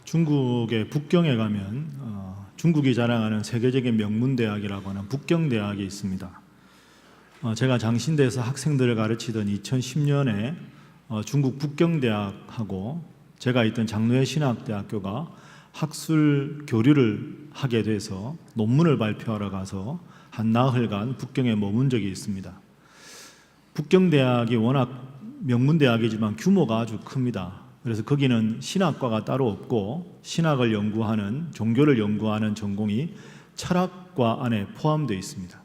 중국의 북경에 가면 중국이 자랑하는 세계적인 명문대학이라고 하는 북경대학이 있습니다. 제가 장신대에서 학생들을 가르치던 2010년에 중국 북경대학하고 제가 있던 장로회 신학대학교가 학술 교류를 하게 돼서 논문을 발표하러 가서 한 나흘간 북경에 머문 적이 있습니다. 북경대학이 워낙 명문대학이지만 규모가 아주 큽니다. 그래서 거기는 신학과가 따로 없고 신학을 연구하는, 종교를 연구하는 전공이 철학과 안에 포함되어 있습니다.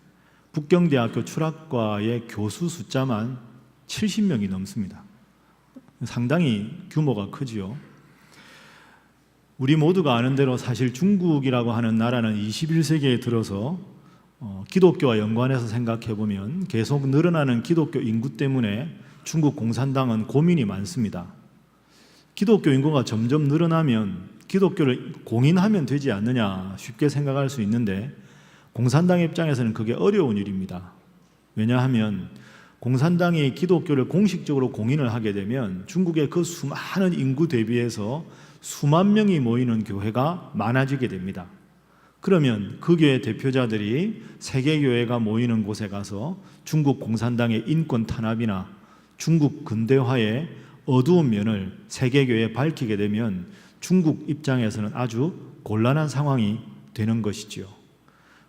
북경대학교 철학과의 교수 숫자만 70명이 넘습니다. 상당히 규모가 크지요. 우리 모두가 아는 대로 사실 중국이라고 하는 나라는 21세기에 들어서 기독교와 연관해서 생각해 보면 계속 늘어나는 기독교 인구 때문에 중국 공산당은 고민이 많습니다. 기독교 인구가 점점 늘어나면 기독교를 공인하면 되지 않느냐 쉽게 생각할 수 있는데 공산당 입장에서는 그게 어려운 일입니다. 왜냐하면 공산당이 기독교를 공식적으로 공인을 하게 되면 중국의 그 수많은 인구 대비해서 수만 명이 모이는 교회가 많아지게 됩니다. 그러면 그 교회 대표자들이 세계교회가 모이는 곳에 가서 중국 공산당의 인권 탄압이나 중국 근대화의 어두운 면을 세계교회에 밝히게 되면 중국 입장에서는 아주 곤란한 상황이 되는 것이지요.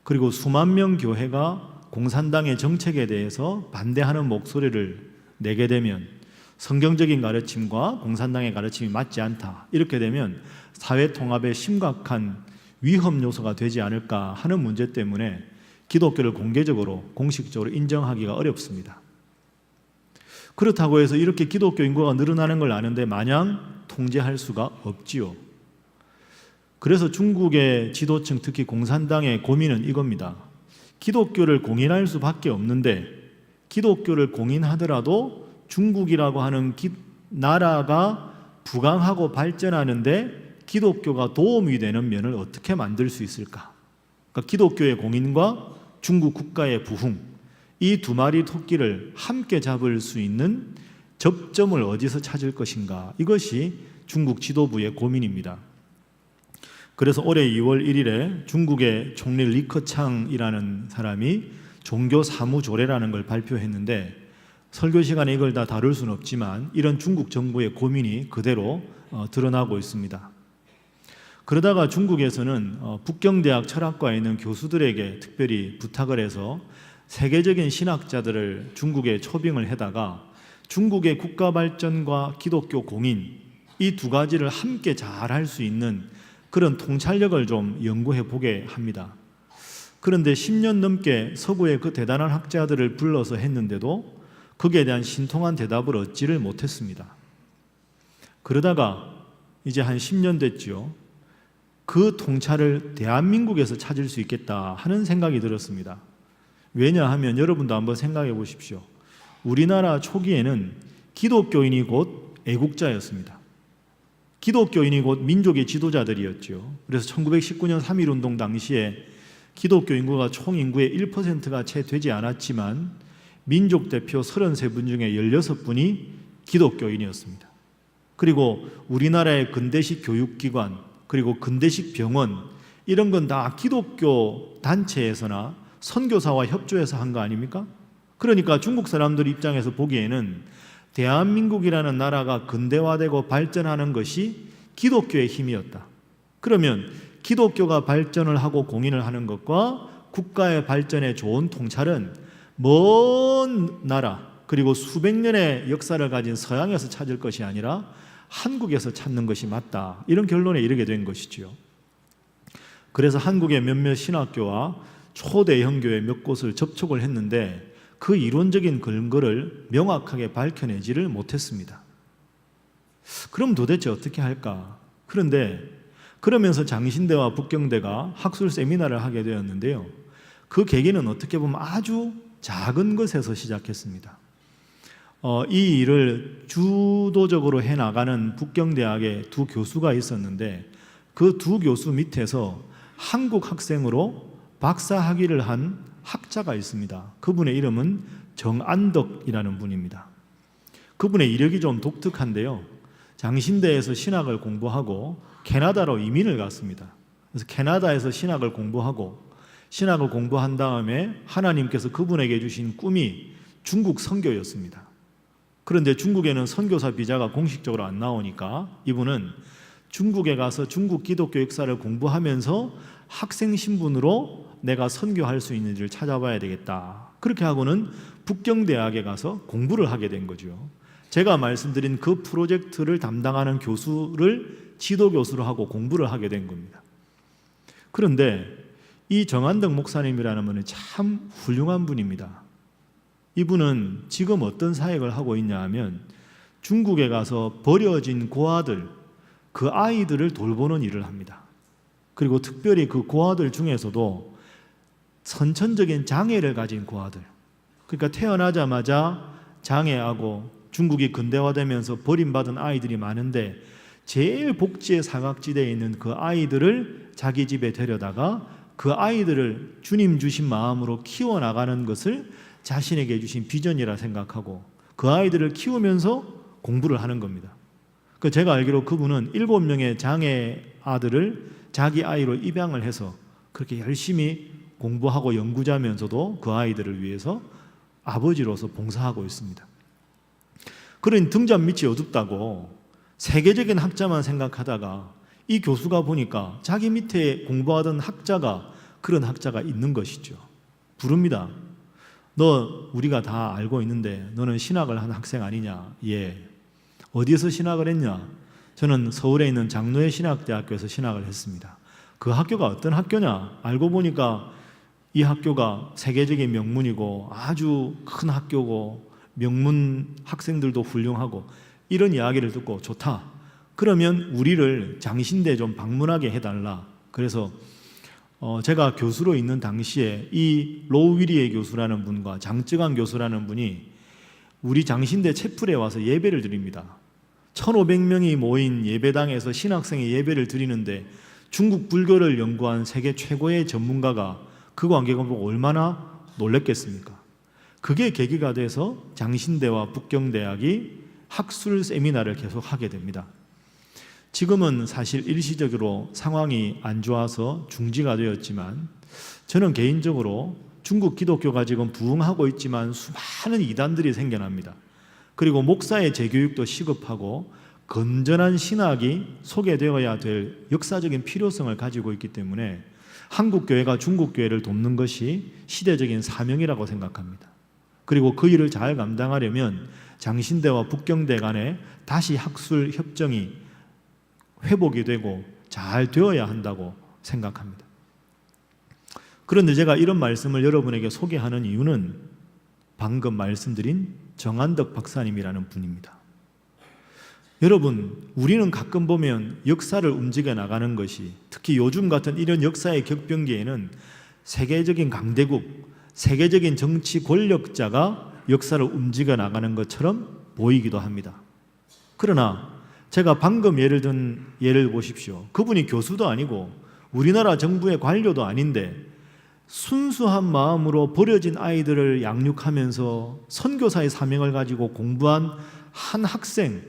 그리고 수만 명 교회가 공산당의 정책에 대해서 반대하는 목소리를 내게 되면 성경적인 가르침과 공산당의 가르침이 맞지 않다. 이렇게 되면 사회 통합에 심각한 위험 요소가 되지 않을까 하는 문제 때문에 기독교를 공개적으로 공식적으로 인정하기가 어렵습니다. 그렇다고 해서 이렇게 기독교 인구가 늘어나는 걸 아는데 마냥 통제할 수가 없지요. 그래서 중국의 지도층, 특히 공산당의 고민은 이겁니다. 기독교를 공인할 수밖에 없는데 기독교를 공인하더라도 중국이라고 하는 나라가 부강하고 발전하는데 기독교가 도움이 되는 면을 어떻게 만들 수 있을까? 그러니까 기독교의 공인과 중국 국가의 부흥, 이 두 마리 토끼를 함께 잡을 수 있는 접점을 어디서 찾을 것인가? 이것이 중국 지도부의 고민입니다. 그래서 올해 2월 1일에 중국의 총리 리커창이라는 사람이 종교 사무조례라는 걸 발표했는데 설교 시간에 이걸 다 다룰 수는 없지만 이런 중국 정부의 고민이 그대로 드러나고 있습니다. 그러다가 중국에서는 북경대학 철학과에 있는 교수들에게 특별히 부탁을 해서 세계적인 신학자들을 중국에 초빙을 해다가 중국의 국가 발전과 기독교 공인 이 두 가지를 함께 잘 할 수 있는 그런 통찰력을 좀 연구해 보게 합니다. 그런데 10년 넘게 서구의 그 대단한 학자들을 불러서 했는데도 거기에 대한 신통한 대답을 얻지를 못했습니다. 그러다가 이제 한 10년 됐죠. 그 통찰을 대한민국에서 찾을 수 있겠다 하는 생각이 들었습니다. 왜냐하면 여러분도 한번 생각해 보십시오. 우리나라 초기에는 기독교인이 곧 애국자였습니다. 기독교인이 곧 민족의 지도자들이었죠. 그래서 1919년 3.1운동 당시에 기독교 인구가 총 인구의 1%가 채 되지 않았지만 민족 대표 33분 중에 16분이 기독교인이었습니다. 그리고 우리나라의 근대식 교육기관 그리고 근대식 병원 이런 건 다 기독교 단체에서나 선교사와 협조해서 한 거 아닙니까? 그러니까 중국 사람들 입장에서 보기에는 대한민국이라는 나라가 근대화되고 발전하는 것이 기독교의 힘이었다. 그러면 기독교가 발전을 하고 공인을 하는 것과 국가의 발전에 좋은 통찰은 먼 나라 그리고 수백 년의 역사를 가진 서양에서 찾을 것이 아니라 한국에서 찾는 것이 맞다. 이런 결론에 이르게 된 것이지요. 그래서 한국의 몇몇 신학교와 초대형 교회 몇 곳을 접촉을 했는데 그 이론적인 근거를 명확하게 밝혀내지를 못했습니다. 그럼 도대체 어떻게 할까? 그런데 그러면서 장신대와 북경대가 학술 세미나를 하게 되었는데요. 그 계기는 어떻게 보면 아주 작은 것에서 시작했습니다. 이 일을 주도적으로 해나가는 북경대학의 두 교수가 있었는데 그 두 교수 밑에서 한국 학생으로 박사 학위를 한 학자가 있습니다. 그분의 이름은 정안덕이라는 분입니다. 그분의 이력이 좀 독특한데요. 장신대에서 신학을 공부하고 캐나다로 이민을 갔습니다. 그래서 캐나다에서 신학을 공부한 다음에 하나님께서 그분에게 주신 꿈이 중국 선교였습니다. 그런데 중국에는 선교사 비자가 공식적으로 안 나오니까 이분은 중국에 가서 중국 기독교 역사를 공부하면서 학생 신분으로 내가 선교할 수 있는 일을 찾아봐야 되겠다. 그렇게 하고는 북경대학에 가서 공부를 하게 된 거죠. 제가 말씀드린 그 프로젝트를 담당하는 교수를 지도교수로 하고 공부를 하게 된 겁니다. 그런데 이 정한덕 목사님이라는 분은 참 훌륭한 분입니다. 이분은 지금 어떤 사역을 하고 있냐 하면 중국에 가서 버려진 고아들, 그 아이들을 돌보는 일을 합니다. 그리고 특별히 그 고아들 중에서도 선천적인 장애를 가진 고아들, 그러니까 태어나자마자 장애하고 중국이 근대화되면서 버림받은 아이들이 많은데 제일 복지의 사각지대에 있는 그 아이들을 자기 집에 데려다가 그 아이들을 주님 주신 마음으로 키워나가는 것을 자신에게 주신 비전이라 생각하고 그 아이들을 키우면서 공부를 하는 겁니다. 제가 알기로 그분은 7명의 장애 아들을 자기 아이로 입양을 해서 그렇게 열심히 공부하고 연구자면서도 그 아이들을 위해서 아버지로서 봉사하고 있습니다. 그런 등잔 밑이 어둡다고 세계적인 학자만 생각하다가 이 교수가 보니까 자기 밑에 공부하던 학자가 그런 학자가 있는 것이죠. 부릅니다. 너 우리가 다 알고 있는데 너는 신학을 한 학생 아니냐? 예. 어디에서 신학을 했냐? 저는 서울에 있는 장로회 신학대학교에서 신학을 했습니다. 그 학교가 어떤 학교냐? 알고 보니까 이 학교가 세계적인 명문이고 아주 큰 학교고 명문 학생들도 훌륭하고 이런 이야기를 듣고 좋다. 그러면 우리를 장신대 좀 방문하게 해달라. 그래서 제가 교수로 있는 당시에 이 로우위리에 교수라는 분과 장쯔강 교수라는 분이 우리 장신대 채플에 와서 예배를 드립니다. 1,500명이 모인 예배당에서 신학생의 예배를 드리는데 중국 불교를 연구한 세계 최고의 전문가가 그 관객을 보고 얼마나 놀랬겠습니까? 그게 계기가 돼서 장신대와 북경대학이 학술 세미나를 계속하게 됩니다. 지금은 사실 일시적으로 상황이 안 좋아서 중지가 되었지만 저는 개인적으로 중국 기독교가 지금 부흥하고 있지만 수많은 이단들이 생겨납니다. 그리고 목사의 재교육도 시급하고 건전한 신학이 소개되어야 될 역사적인 필요성을 가지고 있기 때문에 한국 교회가 중국 교회를 돕는 것이 시대적인 사명이라고 생각합니다. 그리고 그 일을 잘 감당하려면 장신대와 북경대 간에 다시 학술 협정이 회복이 되고 잘 되어야 한다고 생각합니다. 그런데 제가 이런 말씀을 여러분에게 소개하는 이유는 방금 말씀드린 정한덕 박사님이라는 분입니다. 여러분, 우리는 가끔 보면 역사를 움직여 나가는 것이 특히 요즘 같은 이런 역사의 격변기에는 세계적인 강대국, 세계적인 정치 권력자가 역사를 움직여 나가는 것처럼 보이기도 합니다. 그러나 제가 방금 예를 든 예를 보십시오. 그분이 교수도 아니고 우리나라 정부의 관료도 아닌데 순수한 마음으로 버려진 아이들을 양육하면서 선교사의 사명을 가지고 공부한 한 학생,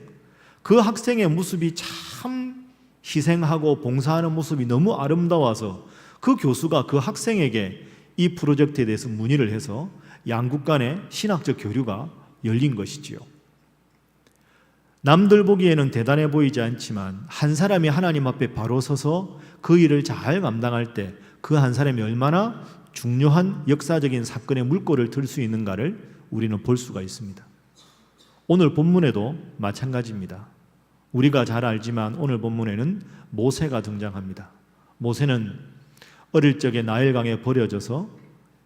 그 학생의 모습이 참 희생하고 봉사하는 모습이 너무 아름다워서 그 교수가 그 학생에게 이 프로젝트에 대해서 문의를 해서 양국 간의 신학적 교류가 열린 것이지요. 남들 보기에는 대단해 보이지 않지만 한 사람이 하나님 앞에 바로 서서 그 일을 잘 감당할 때 그 한 사람이 얼마나 중요한 역사적인 사건의 물꼬를 들 수 있는가를 우리는 볼 수가 있습니다. 오늘 본문에도 마찬가지입니다. 우리가 잘 알지만 오늘 본문에는 모세가 등장합니다. 모세는 어릴 적에 나일강에 버려져서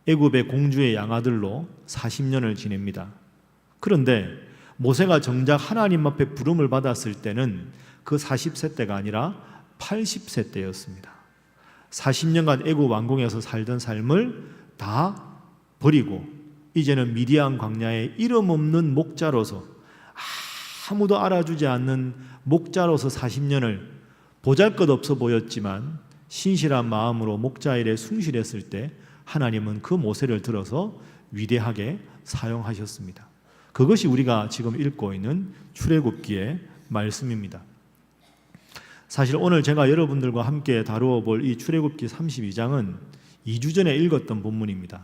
애굽의 공주의 양아들로 40년을 지냅니다. 그런데 모세가 정작 하나님 앞에 부름을 받았을 때는 그 40세 때가 아니라 80세 때였습니다. 40년간 애굽 왕궁에서 살던 삶을 다 버리고 이제는 미디안 광야에 이름 없는 목자로서 아무도 알아주지 않는 목자로서 40년을 보잘것없어 보였지만 신실한 마음으로 목자 일에 충실했을 때 하나님은 그 모세를 들어서 위대하게 사용하셨습니다. 그것이 우리가 지금 읽고 있는 출애굽기의 말씀입니다. 사실 오늘 제가 여러분들과 함께 다루어 볼 이 출애굽기 32장은 2주 전에 읽었던 본문입니다.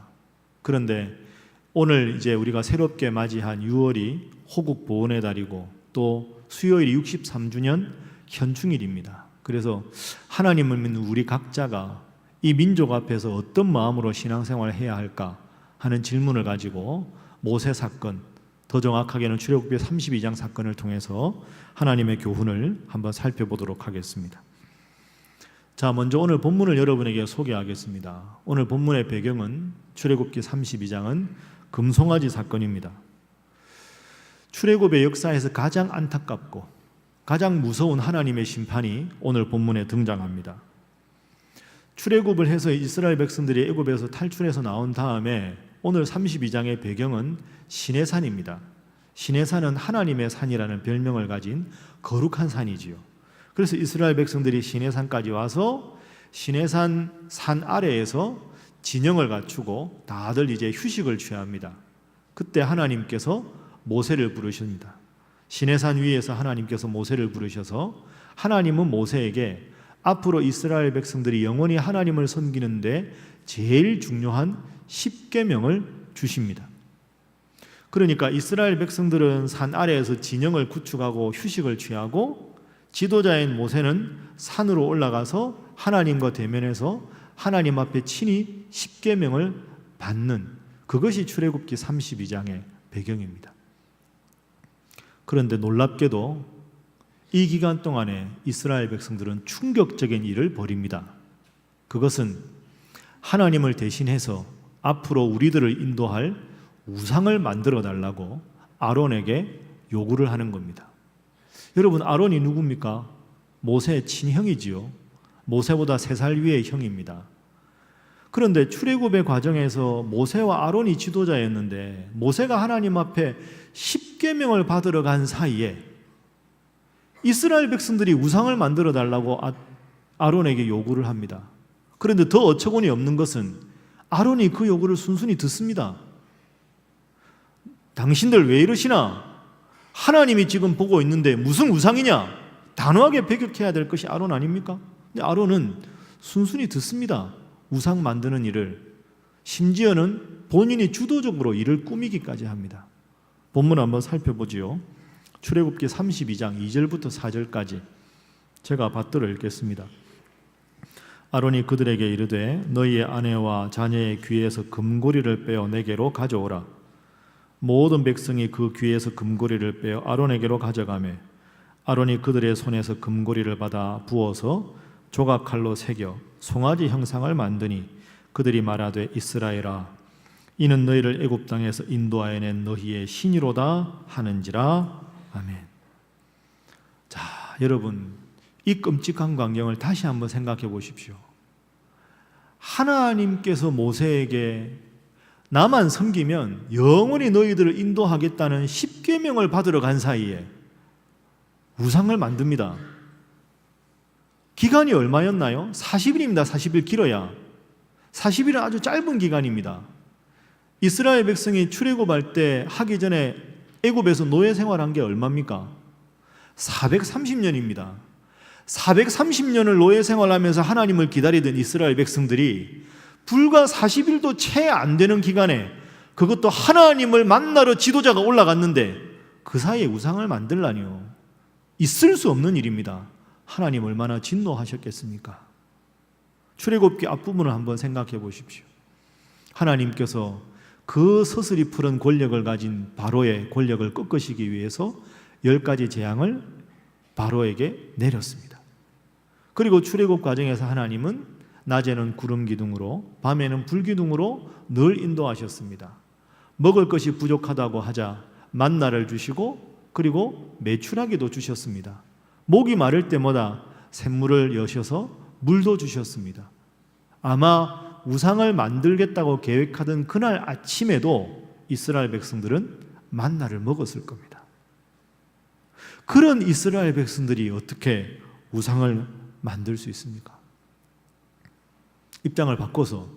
그런데 오늘 이제 우리가 새롭게 맞이한 6월이 호국 보훈의 달이고 또 수요일이 63주년 현충일입니다. 그래서 하나님을 믿는 우리 각자가 이 민족 앞에서 어떤 마음으로 신앙생활을 해야 할까 하는 질문을 가지고 모세 사건, 더 정확하게는 출애굽기 32장 사건을 통해서 하나님의 교훈을 한번 살펴보도록 하겠습니다. 자, 먼저 오늘 본문을 여러분에게 소개하겠습니다. 오늘 본문의 배경은 출애굽기 32장은 금송아지 사건입니다. 출애굽의 역사에서 가장 안타깝고 가장 무서운 하나님의 심판이 오늘 본문에 등장합니다. 출애굽을 해서 이스라엘 백성들이 애굽에서 탈출해서 나온 다음에 오늘 32장의 배경은 시내산입니다. 시내산은 하나님의 산이라는 별명을 가진 거룩한 산이지요. 그래서 이스라엘 백성들이 시내산까지 와서 시내산 산 아래에서 진영을 갖추고 다들 이제 휴식을 취합니다. 그때 하나님께서 모세를 부르십니다. 시내산 위에서 하나님께서 모세를 부르셔서 하나님은 모세에게 앞으로 이스라엘 백성들이 영원히 하나님을 섬기는데 제일 중요한 10계명을 주십니다. 그러니까 이스라엘 백성들은 산 아래에서 진영을 구축하고 휴식을 취하고 지도자인 모세는 산으로 올라가서 하나님과 대면해서 하나님 앞에 친히 10계명을 받는 그것이 출애굽기 32장의 배경입니다. 그런데 놀랍게도 이 기간 동안에 이스라엘 백성들은 충격적인 일을 벌입니다. 그것은 하나님을 대신해서 앞으로 우리들을 인도할 우상을 만들어 달라고 아론에게 요구를 하는 겁니다. 여러분, 아론이 누굽니까? 모세의 친형이지요. 모세보다 3살 위의 형입니다. 그런데 출애굽의 과정에서 모세와 아론이 지도자였는데 모세가 하나님 앞에 10계명을 받으러 간 사이에 이스라엘 백성들이 우상을 만들어 달라고 아론에게 요구를 합니다. 그런데 더 어처구니 없는 것은 아론이 그 요구를 순순히 듣습니다. 당신들 왜 이러시나? 하나님이 지금 보고 있는데 무슨 우상이냐? 단호하게 배격해야 될 것이 아론 아닙니까? 근데 아론은 순순히 듣습니다. 우상 만드는 일을. 심지어는 본인이 주도적으로 일을 꾸미기까지 합니다. 본문 한번 살펴보지요. 출애굽기 32장 2절부터 4절까지 제가 받들어 읽겠습니다. 아론이 그들에게 이르되 너희의 아내와 자녀의 귀에서 금고리를 빼어 내게로 가져오라. 모든 백성이 그 귀에서 금고리를 빼어 아론에게로 가져가매 아론이 그들의 손에서 금고리를 받아 부어서 조각칼로 새겨 송아지 형상을 만드니 그들이 말하되 이스라엘아 이는 너희를 애굽 땅에서 인도하여 낸 너희의 신이로다 하는지라. 아멘. 자, 여러분, 이 끔찍한 광경을 다시 한번 생각해 보십시오. 하나님께서 모세에게 나만 섬기면 영원히 너희들을 인도하겠다는 10계명을 받으러 간 사이에 우상을 만듭니다. 기간이 얼마였나요? 40일입니다. 40일 길어야. 40일은 아주 짧은 기간입니다. 이스라엘 백성이 출애굽할 때 하기 전에 애굽에서 노예 생활한 게 얼마입니까? 430년입니다. 430년을 노예 생활하면서 하나님을 기다리던 이스라엘 백성들이 불과 40일도 채 안 되는 기간에 그것도 하나님을 만나러 지도자가 올라갔는데 그 사이에 우상을 만들라니요. 있을 수 없는 일입니다. 하나님 얼마나 진노하셨겠습니까? 출애굽기 앞부분을 한번 생각해 보십시오. 하나님께서 그 서슬이 푸른 권력을 가진 바로의 권력을 꺾으시기 위해서 10가지 재앙을 바로에게 내렸습니다. 그리고 출애굽 과정에서 하나님은 낮에는 구름 기둥으로 밤에는 불 기둥으로 늘 인도하셨습니다. 먹을 것이 부족하다고 하자 만나를 주시고 그리고 메추라기도 주셨습니다. 목이 마를 때마다 샘물을 여셔서 물도 주셨습니다. 아마 우상을 만들겠다고 계획하던 그날 아침에도 이스라엘 백성들은 만나를 먹었을 겁니다. 그런 이스라엘 백성들이 어떻게 우상을 만들 수 있습니까? 입장을 바꿔서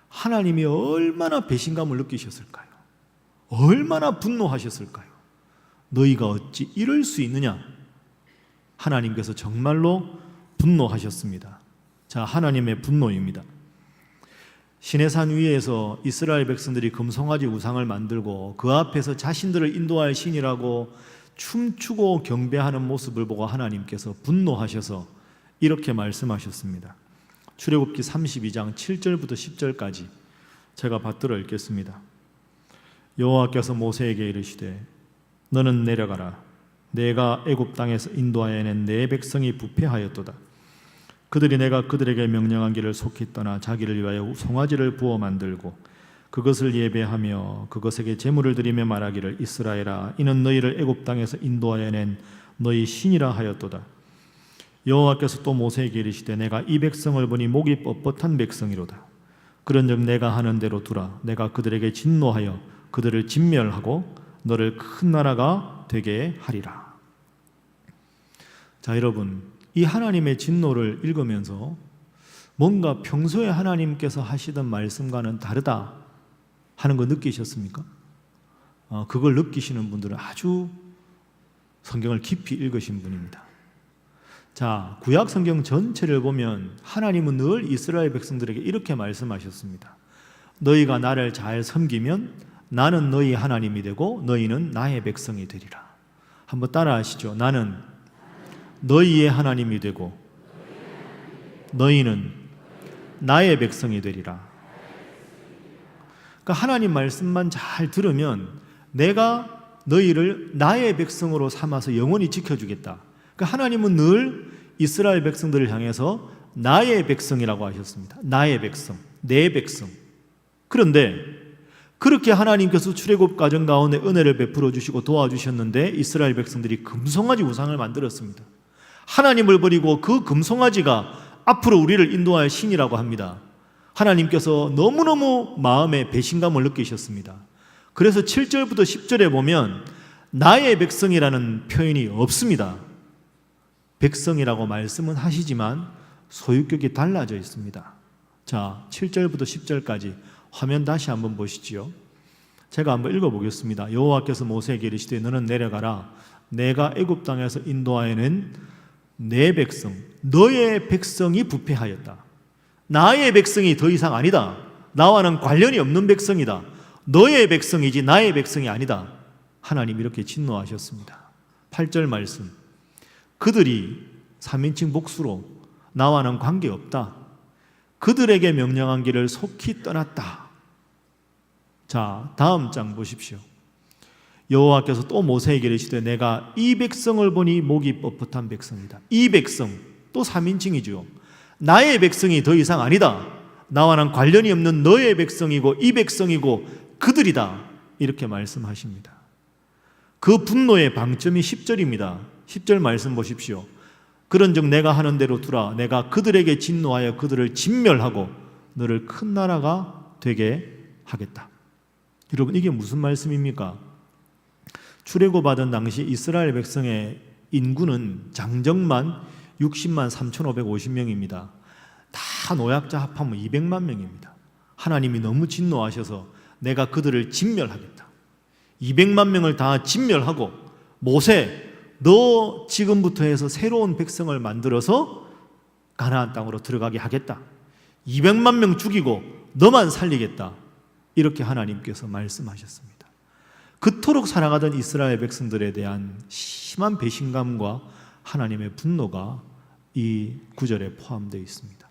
하나님이 얼마나 배신감을 느끼셨을까요? 얼마나 분노하셨을까요? 너희가 어찌 이럴 수 있느냐? 하나님께서 정말로 분노하셨습니다. 자, 하나님의 분노입니다. 시내산 위에서 이스라엘 백성들이 금송아지 우상을 만들고 그 앞에서 자신들을 인도할 신이라고 춤추고 경배하는 모습을 보고 하나님께서 분노하셔서 이렇게 말씀하셨습니다. 출애굽기 32장 7절부터 10절까지 제가 받들어 읽겠습니다. 여호와께서 모세에게 이르시되 너는 내려가라. 내가 애굽 땅에서 인도하여 낸 내 백성이 부패하였도다. 그들이 내가 그들에게 명령한 길을 속히 떠나 자기를 위하여 송아지를 부어 만들고 그것을 예배하며 그것에게 제물을 드리며 말하기를 이스라엘아 이는 너희를 애굽 땅에서 인도하여 낸 너희 신이라 하였도다. 여호와께서 또 모세에게 이르시되 내가 이 백성을 보니 목이 뻣뻣한 백성이로다. 그런즉 내가 하는 대로 두라. 내가 그들에게 진노하여 그들을 진멸하고 너를 큰 나라가 되게 하리라. 자, 여러분, 이 하나님의 진노를 읽으면서 뭔가 평소에 하나님께서 하시던 말씀과는 다르다 하는 거 느끼셨습니까? 그걸 느끼시는 분들은 아주 성경을 깊이 읽으신 분입니다. 자, 구약 성경 전체를 보면 하나님은 늘 이스라엘 백성들에게 이렇게 말씀하셨습니다. 너희가 나를 잘 섬기면 나는 너희 하나님이 되고 너희는 나의 백성이 되리라. 한번 따라하시죠. 나는 너희의 하나님이 되고 너희는 나의 백성이 되리라. 그러니까 하나님 말씀만 잘 들으면 내가 너희를 나의 백성으로 삼아서 영원히 지켜주겠다. 그러니까 하나님은 늘 이스라엘 백성들을 향해서 나의 백성이라고 하셨습니다. 나의 백성, 내 백성. 그런데 그렇게 하나님께서 출애굽 과정 가운데 은혜를 베풀어 주시고 도와주셨는데 이스라엘 백성들이 금송아지 우상을 만들었습니다. 하나님을 버리고 그 금송아지가 앞으로 우리를 인도할 신이라고 합니다. 하나님께서 너무너무 마음에 배신감을 느끼셨습니다. 그래서 7절부터 10절에 보면 나의 백성이라는 표현이 없습니다. 백성이라고 말씀은 하시지만 소유격이 달라져 있습니다. 자, 7절부터 10절까지 화면 다시 한번 보시지요. 제가 한번 읽어보겠습니다. 여호와께서 모세에게 이르시되 너는 내려가라. 내가 애굽 땅에서 인도하여 낸 내 백성, 너의 백성이 부패하였다. 나의 백성이 더 이상 아니다. 나와는 관련이 없는 백성이다. 너의 백성이지 나의 백성이 아니다. 하나님 이렇게 진노하셨습니다. 8절 말씀. 그들이 3인칭 복수로 나와는 관계없다. 그들에게 명령한 길을 속히 떠났다. 자, 다음 장 보십시오. 여호와께서 또 모세에게 이르시되 내가 이 백성을 보니 목이 뻣뻣한 백성이다. 이 백성, 또 3인칭이죠. 나의 백성이 더 이상 아니다. 나와는 관련이 없는 너의 백성이고 이 백성이고 그들이다. 이렇게 말씀하십니다. 그 분노의 방점이 10절입니다. 10절 말씀 보십시오. 그런즉 내가 하는 대로 두라. 내가 그들에게 진노하여 그들을 진멸하고 너를 큰 나라가 되게 하겠다. 여러분, 이게 무슨 말씀입니까? 출애굽받은 당시 이스라엘 백성의 인구는 장정만 60만 3,550명입니다. 다 노약자 합하면 200만 명입니다. 하나님이 너무 진노하셔서 내가 그들을 진멸하겠다. 200만 명을 다 진멸하고 모세, 너 지금부터 해서 새로운 백성을 만들어서 가나안 땅으로 들어가게 하겠다. 200만 명 죽이고 너만 살리겠다. 이렇게 하나님께서 말씀하셨습니다. 그토록 살아가던 이스라엘 백성들에 대한 심한 배신감과 하나님의 분노가 이 구절에 포함되어 있습니다.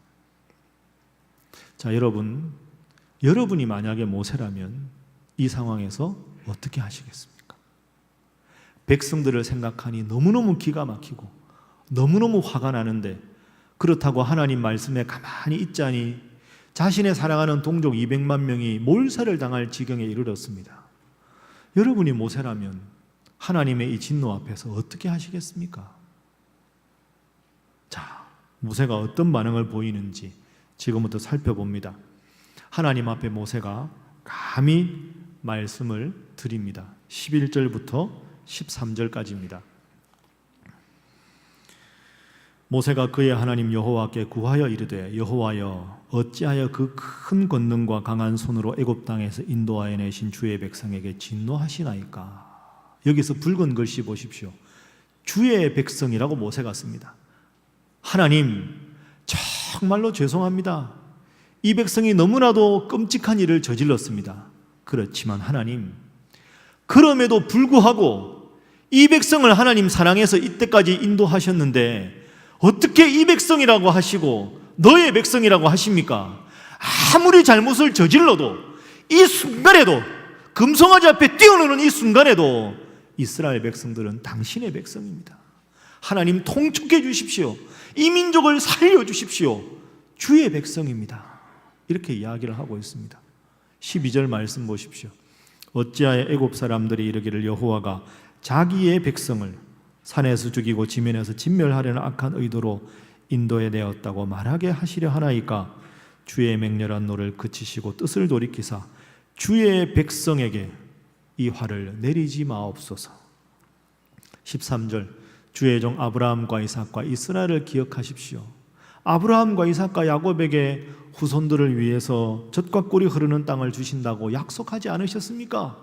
자, 여러분이 만약에 모세라면 이 상황에서 어떻게 하시겠습니까? 백성들을 생각하니 너무너무 기가 막히고 너무너무 화가 나는데 그렇다고 하나님 말씀에 가만히 있자니 자신의 사랑하는 동족 200만 명이 몰살을 당할 지경에 이르렀습니다. 여러분이 모세라면 하나님의 이 진노 앞에서 어떻게 하시겠습니까? 자, 모세가 어떤 반응을 보이는지 지금부터 살펴봅니다. 하나님 앞에 모세가 감히 말씀을 드립니다. 11절부터 13절까지입니다. 모세가 그의 하나님 여호와께 구하여 이르되 여호와여 어찌하여 그 큰 권능과 강한 손으로 애굽 땅에서 인도하여 내신 주의 백성에게 진노하시나이까. 여기서 붉은 글씨 보십시오. 주의 백성이라고 모세가 씁니다. 하나님, 정말로 죄송합니다. 이 백성이 너무나도 끔찍한 일을 저질렀습니다. 그렇지만 하나님, 그럼에도 불구하고 이 백성을 하나님 사랑해서 이때까지 인도하셨는데 어떻게 이 백성이라고 하시고 너의 백성이라고 하십니까? 아무리 잘못을 저질러도 이 순간에도, 금송아지 앞에 뛰어노는 이 순간에도 이스라엘 백성들은 당신의 백성입니다. 하나님, 통촉해 주십시오. 이 민족을 살려주십시오. 주의 백성입니다. 이렇게 이야기를 하고 있습니다. 12절 말씀 보십시오. 어찌하여 애굽 사람들이 이르기를 여호와가 자기의 백성을 산에서 죽이고 지면에서 진멸하려는 악한 의도로 인도해 내었다고 말하게 하시려 하나이까? 주의 맹렬한 노를 그치시고 뜻을 돌이키사 주의 백성에게 이 화를 내리지 마옵소서. 13절, 주의 종 아브라함과 이삭과 이스라엘을 기억하십시오. 아브라함과 이삭과 야곱에게 후손들을 위해서 젖과 꿀이 흐르는 땅을 주신다고 약속하지 않으셨습니까?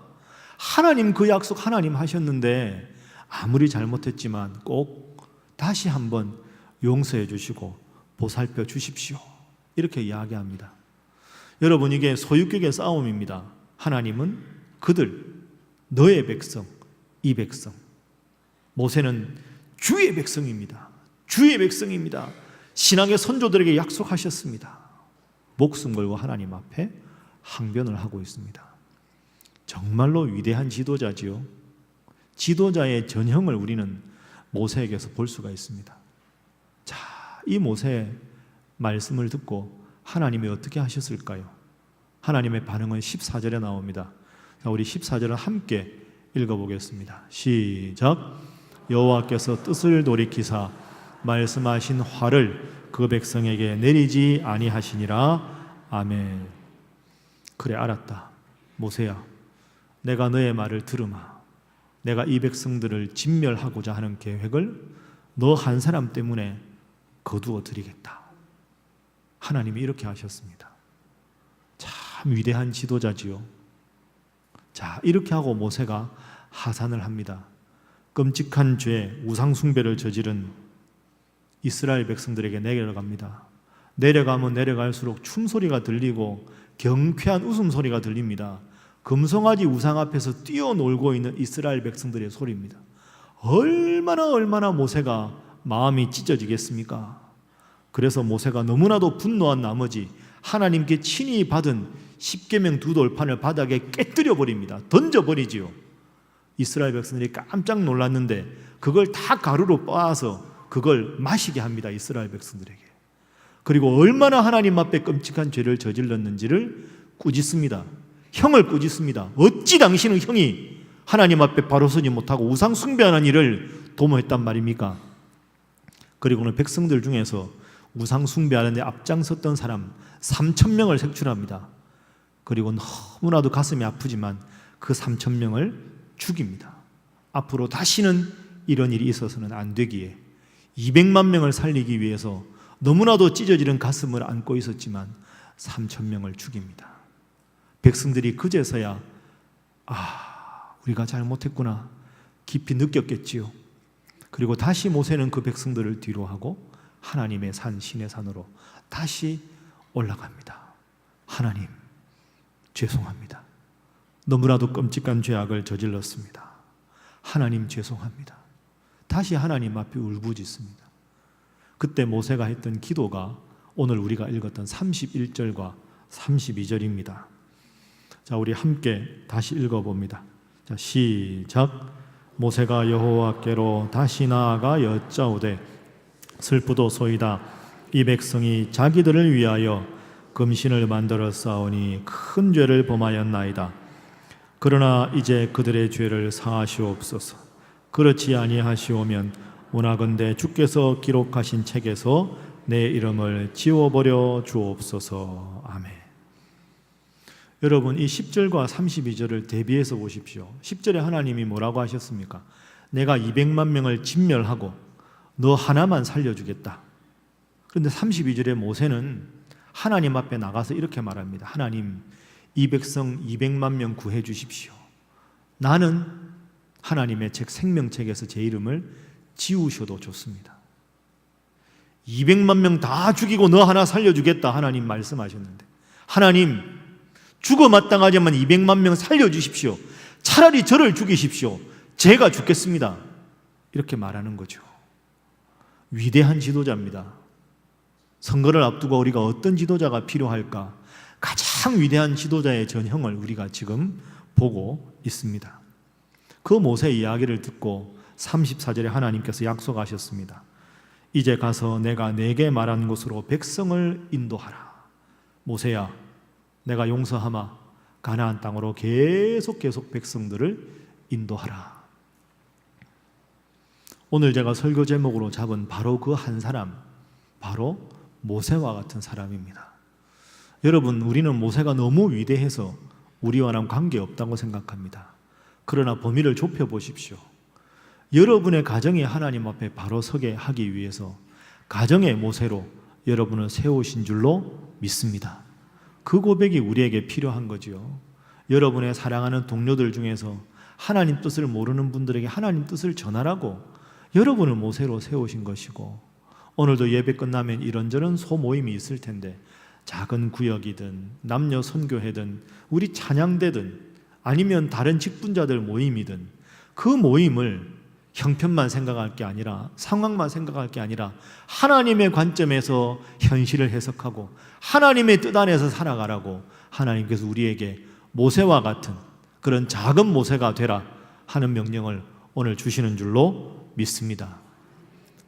하나님, 그 약속 하나님 하셨는데 아무리 잘못했지만 꼭 다시 한번 용서해 주시고 보살펴 주십시오. 이렇게 이야기합니다. 여러분, 이게 소유격의 싸움입니다. 하나님은 그들, 너의 백성, 이 백성. 모세는 주의 백성입니다. 주의 백성입니다. 신앙의 선조들에게 약속하셨습니다. 목숨 걸고 하나님 앞에 항변을 하고 있습니다. 정말로 위대한 지도자지요. 지도자의 전형을 우리는 모세에게서 볼 수가 있습니다. 자, 이 모세의 말씀을 듣고 하나님이 어떻게 하셨을까요? 하나님의 반응은 14절에 나옵니다. 자, 우리 14절을 함께 읽어보겠습니다. 시작. 여호와께서 뜻을 돌이키사 말씀하신 화를 그 백성에게 내리지 아니하시니라. 아멘. 그래, 알았다. 모세야, 내가 너의 말을 들으마. 내가 이 백성들을 진멸하고자 하는 계획을 너 한 사람 때문에 거두어 드리겠다. 하나님이 이렇게 하셨습니다. 참 위대한 지도자지요. 자, 이렇게 하고 모세가 하산을 합니다. 끔찍한 죄, 우상숭배를 저지른 이스라엘 백성들에게 내려갑니다. 내려가면 내려갈수록 춤소리가 들리고 경쾌한 웃음소리가 들립니다. 금송아지 우상 앞에서 뛰어놀고 있는 이스라엘 백성들의 소리입니다. 얼마나 모세가 마음이 찢어지겠습니까? 그래서 모세가 너무나도 분노한 나머지 하나님께 친히 받은 십계명 두 돌판을 바닥에 깨뜨려 버립니다. 던져버리지요. 이스라엘 백성들이 깜짝 놀랐는데 그걸 다 가루로 빻아서 그걸 마시게 합니다. 이스라엘 백성들에게. 그리고 얼마나 하나님 앞에 끔찍한 죄를 저질렀는지를 꾸짖습니다. 형을 꾸짖습니다. 어찌 당신은 형이 하나님 앞에 바로 서지 못하고 우상 숭배하는 일을 도모했단 말입니까? 그리고는 백성들 중에서 우상 숭배하는 데 앞장섰던 사람 3,000명을 색출합니다. 그리고 너무나도 가슴이 아프지만 그 3,000명을 죽입니다. 앞으로 다시는 이런 일이 있어서는 안 되기에 200만 명을 살리기 위해서 너무나도 찢어지는 가슴을 안고 있었지만 3,000명을 죽입니다. 백성들이 그제서야 우리가 잘못했구나 깊이 느꼈겠지요. 그리고 다시 모세는 그 백성들을 뒤로 하고 하나님의 산 시내산으로 다시 올라갑니다. 하나님, 죄송합니다. 너무나도 끔찍한 죄악을 저질렀습니다. 하나님, 죄송합니다. 다시 하나님 앞에 울부짖습니다. 그때 모세가 했던 기도가 오늘 우리가 읽었던 31절과 32절입니다. 자, 우리 함께 다시 읽어봅니다. 자, 시작. 모세가 여호와께로 다시 나아가 여짜오되 슬프도소이다. 이 백성이 자기들을 위하여 금신을 만들어 싸우니 큰 죄를 범하였나이다. 그러나 이제 그들의 죄를 사하시옵소서. 그렇지 아니하시오면 원하건대 주께서 기록하신 책에서 내 이름을 지워버려 주옵소서. 아멘. 여러분, 이 10절과 32절을 대비해서 보십시오. 10절에 하나님이 뭐라고 하셨습니까? 내가 200만 명을 진멸하고 너 하나만 살려주겠다. 그런데 32절에 모세는 하나님 앞에 나가서 이렇게 말합니다. 하나님, 이 백성 200만 명 구해 주십시오. 나는 하나님의 책 생명책에서 제 이름을 지우셔도 좋습니다. 200만 명 다 죽이고 너 하나 살려주겠다 하나님 말씀하셨는데, 하나님 죽어 마땅하지만 200만 명 살려주십시오. 차라리 저를 죽이십시오. 제가 죽겠습니다. 이렇게 말하는 거죠. 위대한 지도자입니다. 선거를 앞두고 우리가 어떤 지도자가 필요할까? 가장 위대한 지도자의 전형을 우리가 지금 보고 있습니다. 그 모세 이야기를 듣고 34절에 하나님께서 약속하셨습니다. 이제 가서 내가 네게 말한 곳으로 백성을 인도하라. 모세야, 내가 용서하마 가나안 땅으로 계속 백성들을 인도하라. 오늘 제가 설교 제목으로 잡은 바로 그 한 사람, 바로 모세와 같은 사람입니다. 여러분, 우리는 모세가 너무 위대해서 우리와는 관계없다고 생각합니다. 그러나 범위를 좁혀 보십시오. 여러분의 가정이 하나님 앞에 바로 서게 하기 위해서 가정의 모세로 여러분을 세우신 줄로 믿습니다. 그 고백이 우리에게 필요한 거지요. 여러분의 사랑하는 동료들 중에서 하나님 뜻을 모르는 분들에게 하나님 뜻을 전하라고 여러분을 모세로 세우신 것이고, 오늘도 예배 끝나면 이런저런 소모임이 있을 텐데 작은 구역이든 남녀 선교회든 우리 찬양대든 아니면 다른 직분자들 모임이든 그 모임을 형편만 생각할 게 아니라, 상황만 생각할 게 아니라 하나님의 관점에서 현실을 해석하고 하나님의 뜻 안에서 살아가라고 하나님께서 우리에게 모세와 같은 그런 작은 모세가 되라 하는 명령을 오늘 주시는 줄로 믿습니다.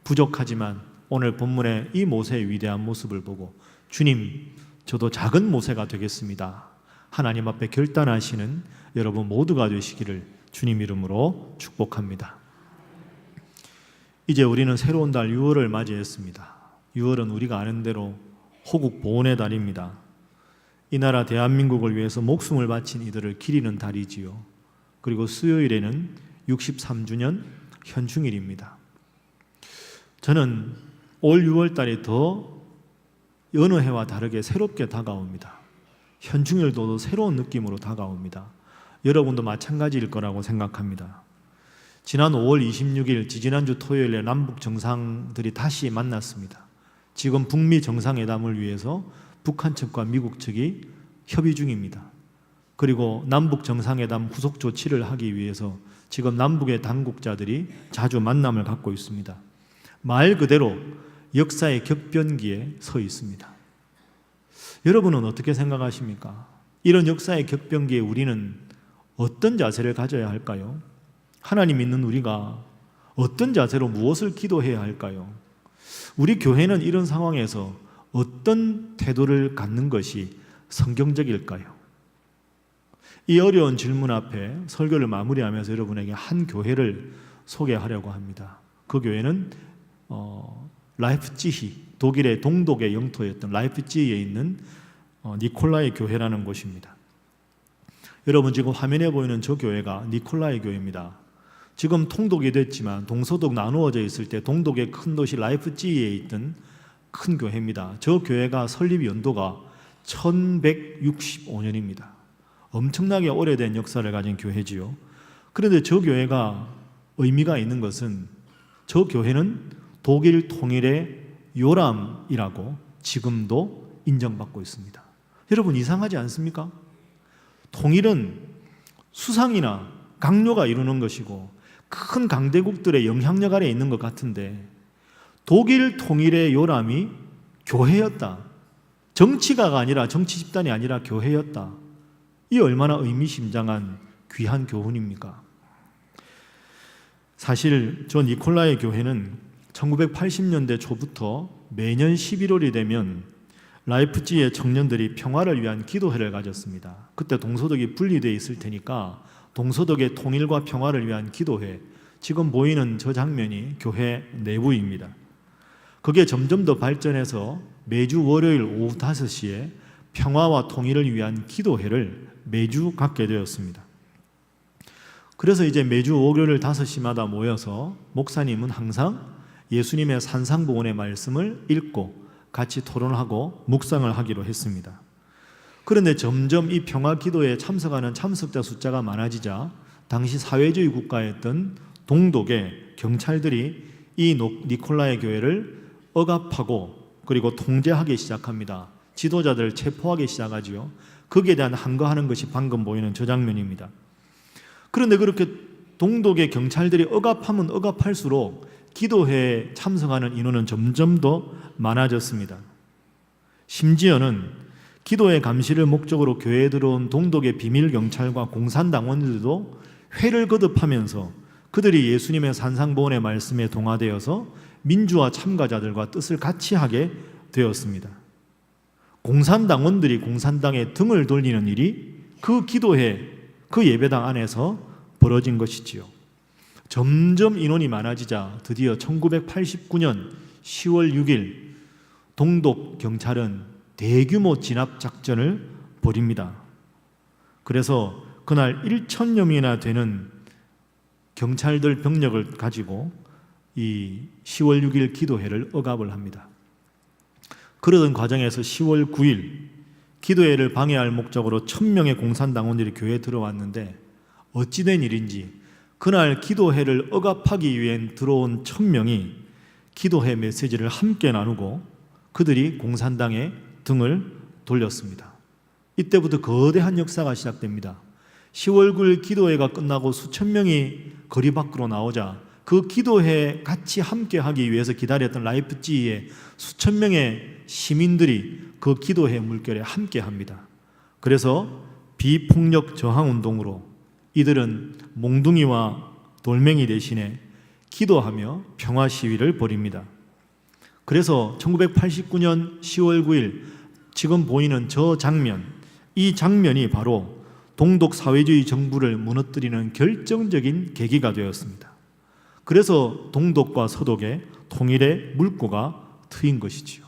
부족하지만 오늘 본문의 이 모세의 위대한 모습을 보고 주님, 저도 작은 모세가 되겠습니다. 하나님 앞에 결단하시는 여러분 모두가 되시기를 주님 이름으로 축복합니다. 이제 우리는 새로운 달 6월을 맞이했습니다. 6월은 우리가 아는 대로 호국 보훈의 달입니다. 이 나라 대한민국을 위해서 목숨을 바친 이들을 기리는 달이지요. 그리고 수요일에는 63주년 현충일입니다. 저는 올 6월 달이 더 어느 해와 다르게 새롭게 다가옵니다. 현충일도 새로운 느낌으로 다가옵니다. 여러분도 마찬가지일 거라고 생각합니다. 지난 5월 26일 지지난주 토요일에 남북 정상들이 다시 만났습니다. 지금 북미 정상회담을 위해서 북한 측과 미국 측이 협의 중입니다. 그리고 남북 정상회담 후속 조치를 하기 위해서 지금 남북의 당국자들이 자주 만남을 갖고 있습니다. 말 그대로 역사의 격변기에 서 있습니다. 여러분은 어떻게 생각하십니까? 이런 역사의 격변기에 우리는 어떤 자세를 가져야 할까요? 하나님 믿는 우리가 어떤 자세로 무엇을 기도해야 할까요? 우리 교회는 이런 상황에서 어떤 태도를 갖는 것이 성경적일까요? 이 어려운 질문 앞에 설교를 마무리하면서 여러분에게 한 교회를 소개하려고 합니다. 그 교회는 라이프치히, 독일의 동독의 영토였던 라이프치히에 있는 니콜라이 교회라는 곳입니다. 여러분, 지금 화면에 보이는 저 교회가 니콜라이 교회입니다. 지금 통독이 됐지만 동서독 나누어져 있을 때 동독의 큰 도시 라이프치히에 있던 큰 교회입니다. 저 교회가 설립 연도가 1165년입니다. 엄청나게 오래된 역사를 가진 교회지요. 그런데 저 교회가 의미가 있는 것은 저 교회는 독일 통일의 요람이라고 지금도 인정받고 있습니다. 여러분, 이상하지 않습니까? 통일은 수상이나 강요가 이루는 것이고 큰 강대국들의 영향력 아래 있는 것 같은데 독일 통일의 요람이 교회였다. 정치가가 아니라, 정치 집단이 아니라 교회였다. 이 얼마나 의미심장한 귀한 교훈입니까? 사실 저 니콜라이 교회는 1980년대 초부터 매년 11월이 되면 라이프치히의 청년들이 평화를 위한 기도회를 가졌습니다. 그때 동서독이 분리되어 있을 테니까 동서독의 통일과 평화를 위한 기도회, 지금 보이는 저 장면이 교회 내부입니다. 그게 점점 더 발전해서 매주 월요일 오후 5시에 평화와 통일을 위한 기도회를 매주 갖게 되었습니다. 그래서 이제 매주 월요일 5시마다 모여서 목사님은 항상 예수님의 산상보훈의 말씀을 읽고 같이 토론하고 묵상을 하기로 했습니다. 그런데 점점 이 평화기도에 참석하는 참석자 숫자가 많아지자 당시 사회주의 국가였던 동독의 경찰들이 이 니콜라이 교회를 억압하고 그리고 통제하기 시작합니다. 지도자들을 체포하기 시작하지요. 거기에 대한 항거하는 것이 방금 보이는 저 장면입니다. 그런데 그렇게 동독의 경찰들이 억압하면 억압할수록 기도회에 참석하는 인원은 점점 더 많아졌습니다. 심지어는 기도회 감시를 목적으로 교회에 들어온 동독의 비밀 경찰과 공산당원들도 회를 거듭하면서 그들이 예수님의 산상보훈의 말씀에 동화되어서 민주화 참가자들과 뜻을 같이 하게 되었습니다. 공산당원들이 공산당의 등을 돌리는 일이 그 기도회, 그 예배당 안에서 벌어진 것이지요. 점점 인원이 많아지자 드디어 1989년 10월 6일 동독 경찰은 대규모 진압 작전을 벌입니다. 그래서 그날 1,000여 명이나 되는 경찰들 병력을 가지고 이 10월 6일 기도회를 억압을 합니다. 그러던 과정에서 10월 9일 기도회를 방해할 목적으로 1,000명의 공산당원들이 교회에 들어왔는데 어찌된 일인지 그날 기도회를 억압하기 위해 들어온 1,000명이 기도회 메시지를 함께 나누고 그들이 공산당의 등을 돌렸습니다. 이때부터 거대한 역사가 시작됩니다. 10월 9일 기도회가 끝나고 수천 명이 거리 밖으로 나오자 그 기도회 같이 함께 하기 위해서 기다렸던 라이프치히의 수천 명의 시민들이 그 기도회 물결에 함께 합니다. 그래서 비폭력 저항 운동으로 이들은 몽둥이와 돌멩이 대신에 기도하며 평화 시위를 벌입니다. 그래서 1989년 10월 9일 지금 보이는 저 장면, 이 장면이 바로 동독 사회주의 정부를 무너뜨리는 결정적인 계기가 되었습니다. 그래서 동독과 서독의 통일의 물꼬가 트인 것이지요.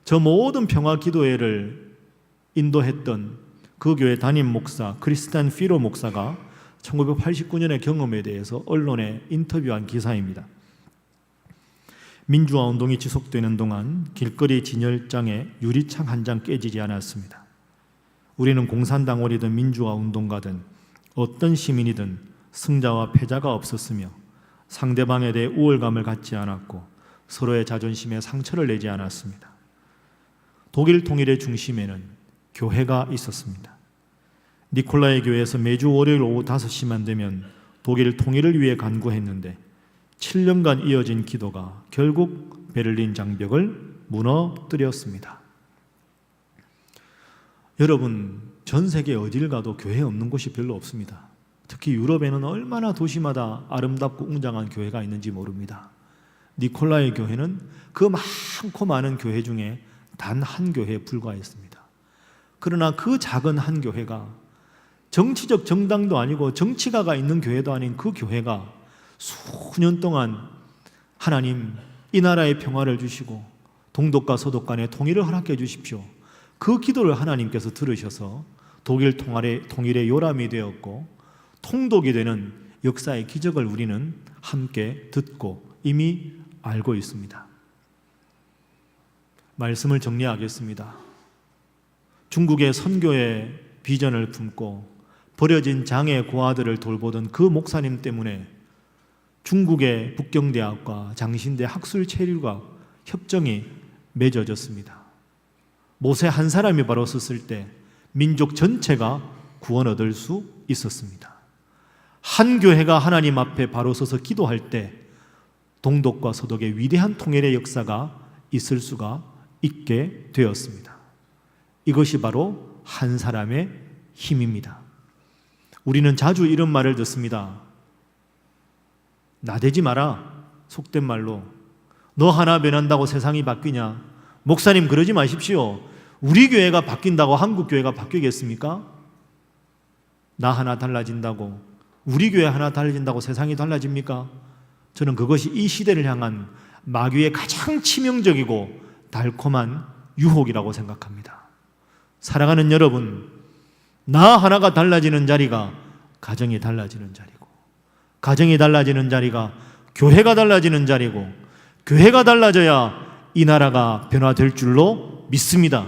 저 모든 평화 기도회를 인도했던 그 교회 담임 목사 크리스탄 피로 목사가 1989년의 경험에 대해서 언론에 인터뷰한 기사입니다. 민주화 운동이 지속되는 동안 길거리 진열장에 유리창 한 장 깨지지 않았습니다. 우리는 공산당원이든 민주화 운동가든 어떤 시민이든 승자와 패자가 없었으며 상대방에 대해 우월감을 갖지 않았고 서로의 자존심에 상처를 내지 않았습니다. 독일 통일의 중심에는 교회가 있었습니다. 니콜라이 교회에서 매주 월요일 오후 5시만 되면 독일 통일을 위해 간구했는데 7년간 이어진 기도가 결국 베를린 장벽을 무너뜨렸습니다. 여러분, 전 세계 어딜 가도 교회 없는 곳이 별로 없습니다. 특히 유럽에는 얼마나 도시마다 아름답고 웅장한 교회가 있는지 모릅니다. 니콜라이 교회는 그 많고 많은 교회 중에 단 한 교회에 불과했습니다. 그러나 그 작은 한 교회가 정치적 정당도 아니고 정치가가 있는 교회도 아닌 그 교회가 수년 동안 하나님 이 나라의 평화를 주시고 동독과 서독 간의 통일을 허락해 주십시오. 그 기도를 하나님께서 들으셔서 독일 통일의 요람이 되었고 통독이 되는 역사의 기적을 우리는 함께 듣고 이미 알고 있습니다. 말씀을 정리하겠습니다. 중국의 선교의 비전을 품고 버려진 장애 고아들을 돌보던 그 목사님 때문에 중국의 북경대학과 장신대 학술체류과 협정이 맺어졌습니다. 모세 한 사람이 바로 섰을 때 민족 전체가 구원 얻을 수 있었습니다. 한 교회가 하나님 앞에 바로 서서 기도할 때 동독과 서독의 위대한 통일의 역사가 있을 수가 있게 되었습니다. 이것이 바로 한 사람의 힘입니다. 우리는 자주 이런 말을 듣습니다. 나대지 마라. 속된 말로 너 하나 변한다고 세상이 바뀌냐? 목사님 그러지 마십시오. 우리 교회가 바뀐다고 한국 교회가 바뀌겠습니까? 나 하나 달라진다고 우리 교회 하나 달라진다고 세상이 달라집니까? 저는 그것이 이 시대를 향한 마귀의 가장 치명적이고 달콤한 유혹이라고 생각합니다. 사랑하는 여러분, 나 하나가 달라지는 자리가 가정이 달라지는 자리고 가정이 달라지는 자리가 교회가 달라지는 자리고 교회가 달라져야 이 나라가 변화될 줄로 믿습니다.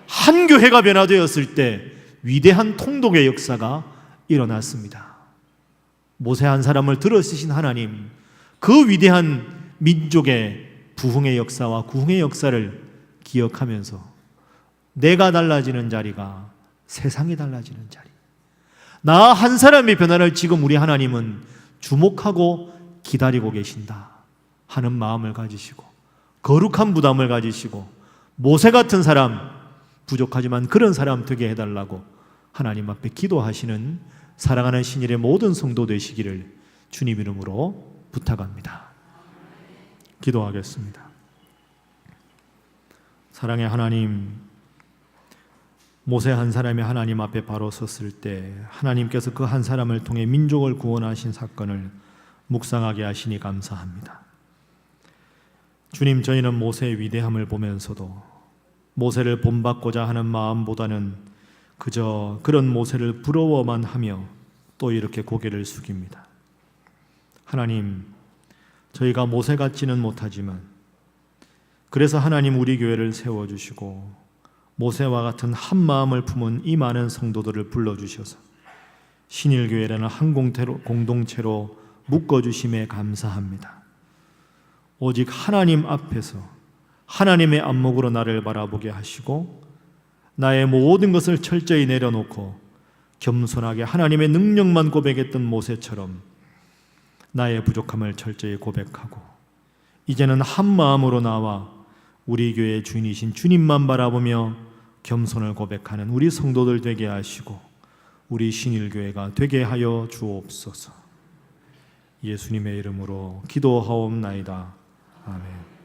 한 교회가 변화되었을 때 위대한 통독의 역사가 일어났습니다. 모세 한 사람을 들어 쓰신 하나님, 그 위대한 민족의 부흥의 역사와 구흥의 역사를 기억하면서 내가 달라지는 자리가 세상이 달라지는 자리, 나 한 사람의 변화를 지금 우리 하나님은 주목하고 기다리고 계신다 하는 마음을 가지시고, 거룩한 부담을 가지시고, 모세 같은 사람, 부족하지만 그런 사람 되게 해달라고 하나님 앞에 기도하시는 사랑하는 신일의 모든 성도 되시기를 주님 이름으로 부탁합니다. 기도하겠습니다. 사랑의 하나님, 모세 한 사람이 하나님 앞에 바로 섰을 때 하나님께서 그 한 사람을 통해 민족을 구원하신 사건을 묵상하게 하시니 감사합니다. 주님, 저희는 모세의 위대함을 보면서도 모세를 본받고자 하는 마음보다는 그저 그런 모세를 부러워만 하며 또 이렇게 고개를 숙입니다. 하나님, 저희가 모세 같지는 못하지만 그래서 하나님 우리 교회를 세워주시고 모세와 같은 한 마음을 품은 이 많은 성도들을 불러주셔서 신일교회라는 한 공동체로 묶어주심에 감사합니다. 오직 하나님 앞에서 하나님의 안목으로 나를 바라보게 하시고 나의 모든 것을 철저히 내려놓고 겸손하게 하나님의 능력만 고백했던 모세처럼 나의 부족함을 철저히 고백하고 이제는 한 마음으로 나와 우리 교회의 주인이신 주님만 바라보며 겸손을 고백하는 우리 성도들 되게 하시고 우리 신일교회가 되게 하여 주옵소서. 예수님의 이름으로 기도하옵나이다. 아멘.